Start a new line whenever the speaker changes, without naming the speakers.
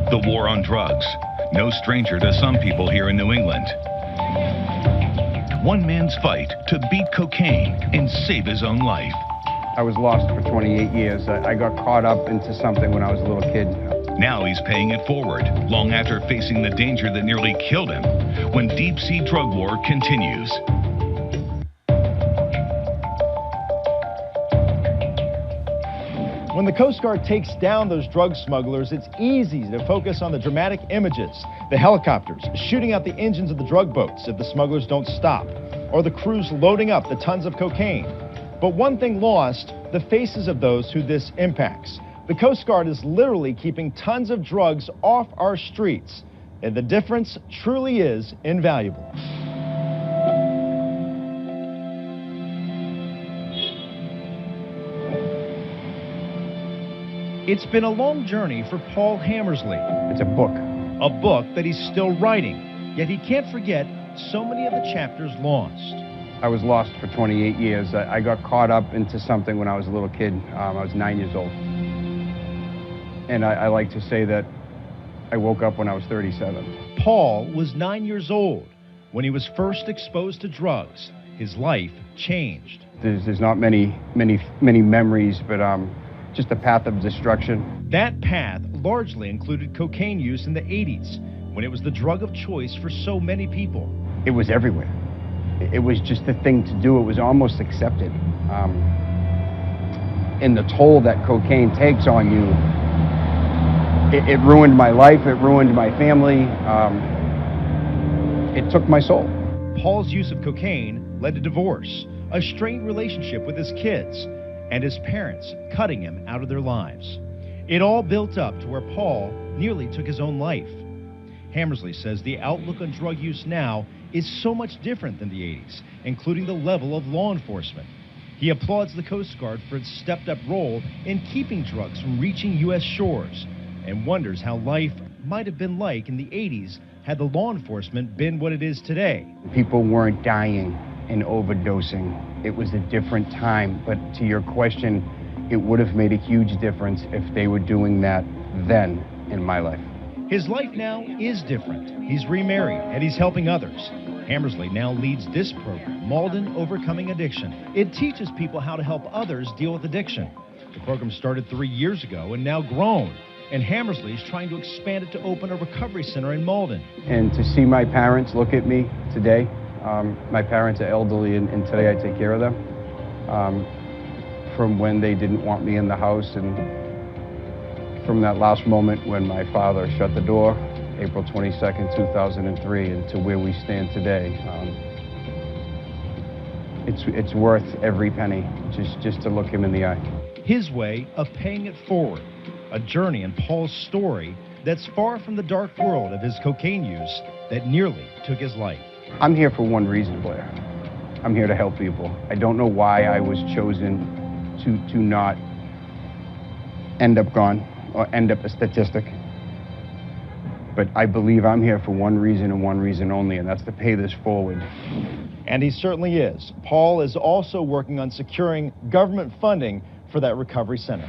The war on drugs, no stranger to some people here in New England. One man's fight to beat cocaine and save his own life.
I was lost for 28 years. I got caught up into something when I was a little kid.
Now he's paying it forward, long after facing the danger that nearly killed him, when deep-sea drug war continues.
When the Coast Guard takes down those drug smugglers, it's easy to focus on the dramatic images, the helicopters shooting out the engines of the drug boats if the smugglers don't stop, or the crews loading up the tons of cocaine. But one thing lost, the faces of those who this impacts. The Coast Guard is literally keeping tons of drugs off our streets, and the difference truly is invaluable. It's been a long journey for Paul Hammersley.
It's a book.
A book that he's still writing, yet he can't forget so many of the chapters lost.
I was lost for 28 years. I got caught up into something when I was a little kid. I was 9 years old. And I like to say that I woke up when I was 37.
Paul was 9 years old when he was first exposed to drugs. His life changed.
There's not many memories, but just a path of destruction.
That path largely included cocaine use in the 80s, when it was the drug of choice for so many people.
It was everywhere. It was just the thing to do. It was almost accepted. And the toll that cocaine takes on you, it ruined my life, it ruined my family, it took my soul.
Paul's use of cocaine led to divorce, a strained relationship with his kids, and his parents cutting him out of their lives. It all built up to where Paul nearly took his own life. Hammersley says the outlook on drug use now is so much different than the 80s, including the level of law enforcement. He applauds the Coast Guard for its stepped-up role in keeping drugs from reaching U.S. shores, and wonders how life might have been like in the 80s had the law enforcement been what it is today.
People weren't dying and overdosing. It was a different time, but to your question, it would have made a huge difference if they were doing that then in my life.
His life now is different. He's remarried and he's helping others. Hammersley now leads this program, Malden Overcoming Addiction. It teaches people how to help others deal with addiction. The program started 3 years ago and now grown, and Hammersley is trying to expand it to open a recovery center in Malden.
And to see my parents look at me today, my parents are elderly and today I take care of them. From when they didn't want me in the house, and from that last moment when my father shut the door, April 22nd, 2003, and to where we stand today, it's worth every penny just to look him in the eye.
His way of paying it forward, a journey in Paul's story that's far from the dark world of his cocaine use that nearly took his life.
I'm here for one reason, Blair. I'm here to help people. I don't know why I was chosen to not end up gone or end up a statistic. But I believe I'm here for one reason and one reason only, and that's to pay this forward.
And he certainly is. Paul is also working on securing government funding for that recovery center.